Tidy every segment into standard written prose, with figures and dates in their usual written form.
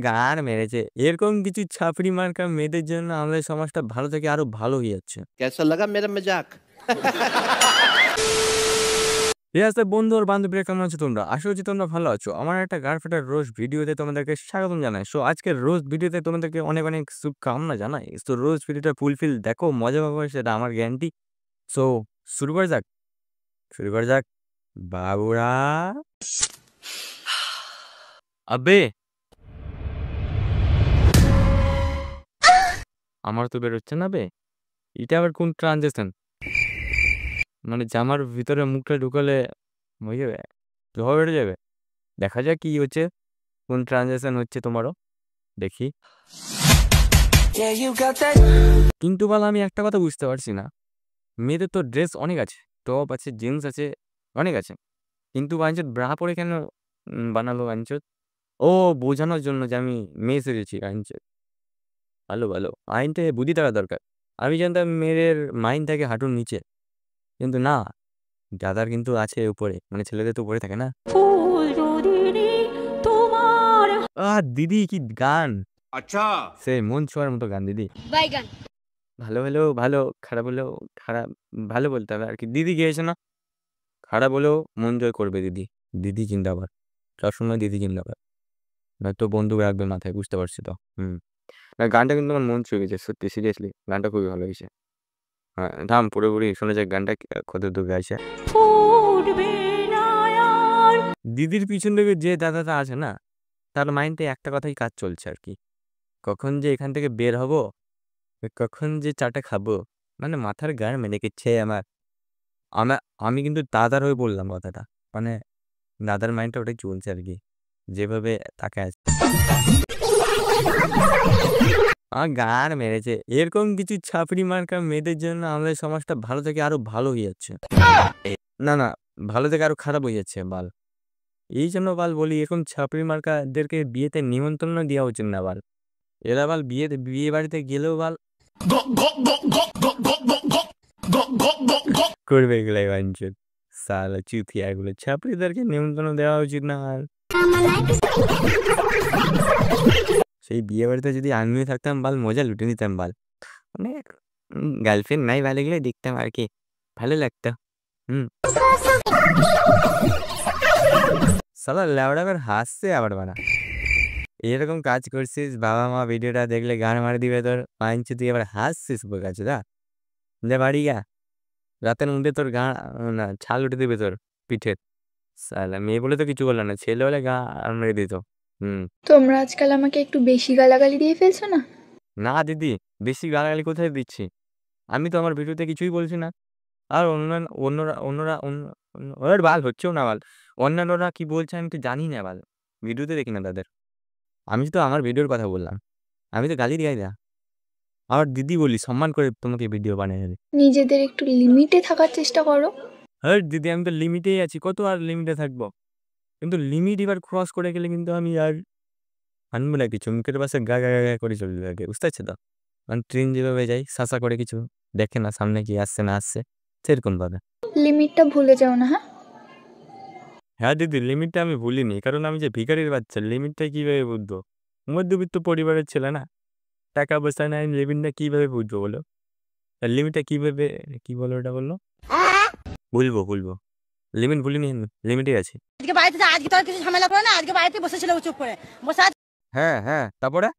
গান মেরেছে। এরকম কিছু ছাপড়ি মার্কা মেয়েদের জন্য আমাদের সমাজটা ভালো থেকে আরো ভালো হয়ে যাচ্ছে। कैसा लगा मेरा मजाक? বন্ধু আর বান্ধবীরা কেমন আছো তোমরা? আশা করছি তোমরা ভালো আছো। আমার একটা গার্লফ্রেন্ডের রোজ ভিডিওতে তোমাদেরকে স্বাগতম জানাই। সো আজকের রোজ ভিডিওতে তোমাদেরকে অনেক অনেক শুভকামনা জানাই। সো রোজ ভিডিওটা ফুলফিল দেখো, মজা পাবো সেটা আমার গ্যারান্টি। সো শুরু করা যাক, শুরু করা যাক বাবুরা। আবে আমার তো বেরোচ্ছে না বে, এটা আবার কোন ট্রানজেকশন? মানে জামার ভিতরে মুখটা ঢুকালে হয়ে যাবে, লোহা বেড়ে যাবে। দেখা যাক কি হচ্ছে, কোন ট্রানজেকশন হচ্ছে তোমারও, দেখি। কিন্তু বল আমি একটা কথা বুঝতে পারছি না, মেয়েদের তো ড্রেস অনেক আছে, টপ আছে, জিন্স আছে, অনেক আছে, কিন্তু বাঞ্চত ব্রা পরে কেন বানালো বাঞ্চত? ও বোঝানোর জন্য যে আমি মেয়ে সেজেছি বাঞ্চত। ভালো ভালো, আইনতে বুদ্ধি থাকা দরকার। আমি জানতাম মেয়েদের মাইন্ড থাকে হাঁটুর নিচে, কিন্তু না, দাদার কিন্তু আছে উপরে, মানে ছেলেদের তো উপরে থাকে না। দিদি কি গান! अच्छा সে মন ছোঁয়ার মতো গান দিদি। ভালো হলেও ভালো, খারাপ হলেও খারাপ, ভালো বলতে হবে আর কি। দিদি গিয়েছে না, খারাপ হলেও মন জয় করবে দিদি। দিদি জিন্দাবাদ, সবসময় দিদি জিন্দাবাদ। নয়তো বন্ধু রাখবে মাথায়, বুঝতে পারছি তো। না, গানটা কিন্তু আমার মন ছুঁয়ে গেছে সত্যি, সিরিয়াসলি গানটা খুবই ভালো হয়েছে। হ্যাঁ থাম, পুরোপুরি শোনা যায় গানটা কত দূর গাইছে। দিদির পিছন থেকে যে দাদাটা আছে না, তার মাইন্ডে একটা কথাই কাজ চলছে আর কি, কখন যে এখান থেকে বের হব, কখন যে চাটা খাবো। মানে মাথার গান মেরে গেছে আমার। আমি কিন্তু দাদার হয়ে বললাম কথাটা, মানে দাদার মাইন্ডটা ওটাই চলছে আর কি, যেভাবে তাকে আছে। গান মেরেছে। এরকম কিছু ছাপড়ি মার্কা মেয়েদের জন্য আমাদের সমাজটা ভালো থেকে আরো ভালো হয়ে যাচ্ছে। না না, ভালো থেকে আরো খারাপ হয়ে যাচ্ছে বাল। এই জন্য বাল বলি, এরকম ছাপড়ি মার্কাদেরকে বিয়েতে নিমন্ত্রণ দেওয়া উচিত না বাল। এরা বাল বিয়ে বাড়িতে গেলেও বাল করবে এগুলাই বাঞ্চত, সালা চুতিয়া এগুলো, ছাপড়িদেরকে নিমন্ত্রণ দেওয়া উচিত না। আর সেই বিয়ে বাড়িতে যদি আমিও থাকতাম বাল, মজা লুটে নিতাম বাল। মানে গার্লফ্রেন্ড নাই, ভালো গেলে দেখতাম আর কি, ভালো লাগতো। সালা লেওড়া আবার হাসছে আবার বানা। এরকম কাজ করছিস, বাবা মা ভিডিওটা দেখলে গান মারি দিবে তোর পাঞ্চ, তুই আবার হাসছিস উপর কাছে দা, যে বাড়ি গা, রাতের মধ্যে তোর গা না ছাল উঠে দিবে তোর পিঠের। সালা মেয়ে বলে তো কিছু বললো না, ছেলে হলে গা মেরে দিত। তোমরা আজকাল আমাকে একটু বেশি গালাগালি দিয়ে ফেলছো না? না দিদি, বেশি গালাগালি কোথায় দিচ্ছি? আমি তো আমার ভিডিওতে কিছুই বলছি না। আর ওর বাল হচ্ছেও না বাল, অন্যান্যরা কি বলছে আমি তো জানি না বাল, ভিডিওতে দেখি না তাদের। আমি তো আমার ভিডিওর কথা বললাম, আমি তো গালি দিই না। আবার দিদি বলি, সম্মান করে তোমাকে ভিডিও বানিয়ে দেবে। নিজেদের একটু লিমিটে থাকার চেষ্টা করো। হ্যাঁ দিদি, আমি তো লিমিটেই আছি, কত আর লিমিটে থাকবো? কিন্তু লিমিট এবার ক্রস করে গেলে কিন্তু আমি আর আনবো না কিছু, মুখের পাশে গা গা গা করে চলবে আগে, বুঝতে পারছো তো? মানে ট্রেন যেভাবে যাই সাসা করে, কিছু দেখে না সামনে কি আসছে না আসছে, সেরকম ভাবে। লিমিটটা ভুলে যাও না। হ্যাঁ হ্যাঁ দিদি, লিমিটটা আমি ভুলিনি, কারণ আমি যে ভিখারির বাচ্চা, লিমিটটা কিভাবে বুঝবো? মধ্যবিত্ত পরিবারের ছেলে না, টাকা পয়সা নাই, লিমিটটা কিভাবে বুঝবো বলো? লিমিটটা কিভাবে, কি বলো ওটা বললো, ভুলবো লিমিট ভুলিনি, লিমিটই আছে। আজকে বাড়িতে আজকে তো আর কিছু ঝামেলা করে না, আজকে বাড়িতে বসেছিল চুপ করে বসে আছে। হ্যাঁ তারপরে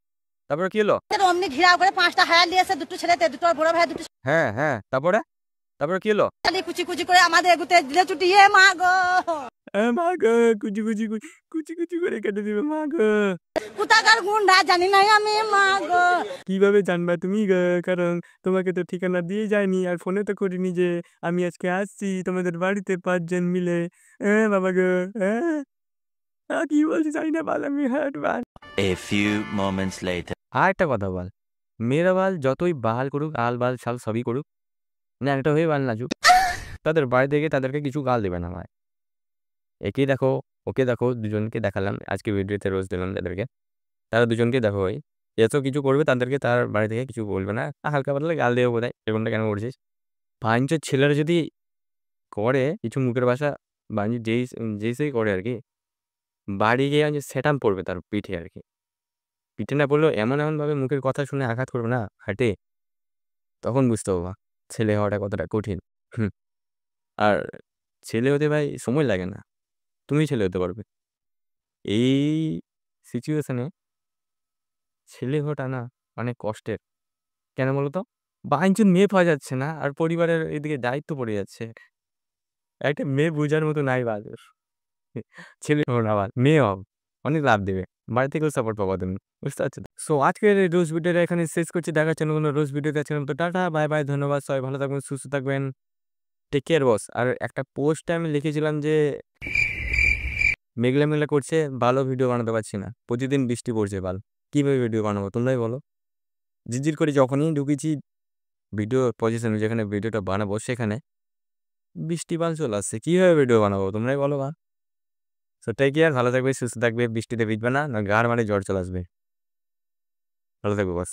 তারপরে কি হলো? অমনি ঘিরাও করে 5টা হায়ার নিয়েছে, দুটো ছেলেতে, দুটো বড় ভাই, দুটো হ্যাঁ তারপরে তারপরে কি হলো? কুচি কুচি করে আমাদের এগুতে দিলে চুটিয়ে, মা গো মা গো, কুচি কুচি করে কেটে দিবে মা গো। কোথাকার গুন্ডা জানি না আমি, মা গো। কিভাবে জানবা তুমি গো? কারণ তোমাকে তো ঠিকানা দিয়ে যায়নি, আর ফোনে তো করিনি যে আমি আজকে আসছি তোমাদের বাড়িতে 5 জন মিলে। বাবা গো, কি বলছি জানি না বাল, আমি হার্ট বাল। A few moments later. আর একটা কথা বল, মেয়েরা বাল যতই বাল করুক, আল বাল শাল সবই করুক না, একটা হয়ে বাল নাচুক, তাদের বাড়ি থেকে তাদেরকে কিছু গাল দেবে না ভাই। একেই দেখো, ওকে দেখো, দুজনকে দেখালাম আজকে ভিডিওতে, রোজ দিলাম তাদেরকে, তারা দুজনকে দেখো ভাই, এত কিছু করবে তাদেরকে তার বাড়ি থেকে কিছু বলবে না, হালকা পাতলা গাল দেবো বোধ হয়, এরকমটা কেন করছিস? পাঁচের ছেলেরা যদি করে কিছু মুখের ভাষা, বাঞ্জি যেই সেই করে আর কি, বাড়ি গিয়ে যে সেটাম পড়বে তার পিঠে আর কি। পিঠে না পড়লেও এমনভাবে মুখের কথা শুনে আঘাত করবে না হার্টে, তখন বুঝতে পারবা ছেলে হওয়াটা কতটা কঠিন। হুম। আর ছেলে হতে ভাই সময় লাগে না, তুমি ছেলে হতে পারবে। এই সিচুয়েশনে ছেলে হওয়াটা না অনেক কষ্টের। কেন বলো তো? বাঞ্ছন মেয়ে পাওয়া যাচ্ছে না, আর পরিবারের এদিকে দায়িত্ব পড়ে যাচ্ছে। একটা মেয়ে বুঝার মতো নাই বাদর। ছেলে হও না আবার, মেয়ে হও। অনেক লাভ দেবে। বাড়ি থেকেও সাপোর্ট পাবা তুমি। বুঝতে পারছো তো? সো আজকের এই রোজ ভিডিওটা এখানে শেষ করছি। দেখা হচ্ছে অন্য কোনো রোজ ভিডিওতে। আজকের মতো টাটা, বাই, বাই। ধন্যবাদ। সবাই ভালো থাকবেন, সুস্থ থাকবেন। টেক কেয়ার বস। আর একটা পোস্টে আমি লিখেছিলাম যে মেঘলা, মেঘলা করছে, ভালো ভিডিও বানাতে পারছি না। প্রতিদিন বৃষ্টি পড়ছে বাল। কিভাবে ভিডিও বানাবো তোমরাই বলো? ঝিরঝির করে যখনই ঢুকেছি ভিডিও পজিশনে, যেখানে ভিডিওটা বানাবো সেখানে বৃষ্টি বাল চলে আসছে। কিভাবে ভিডিও বানাবো তোমরাই বলো বা? সো টেক কেয়ার, ভালো থাকবে, সুস্থ থাকবে, বৃষ্টিতে ভিজবে না, না গাড় মারে জ্বর চলে আসবে। ভালো থাকবে বস।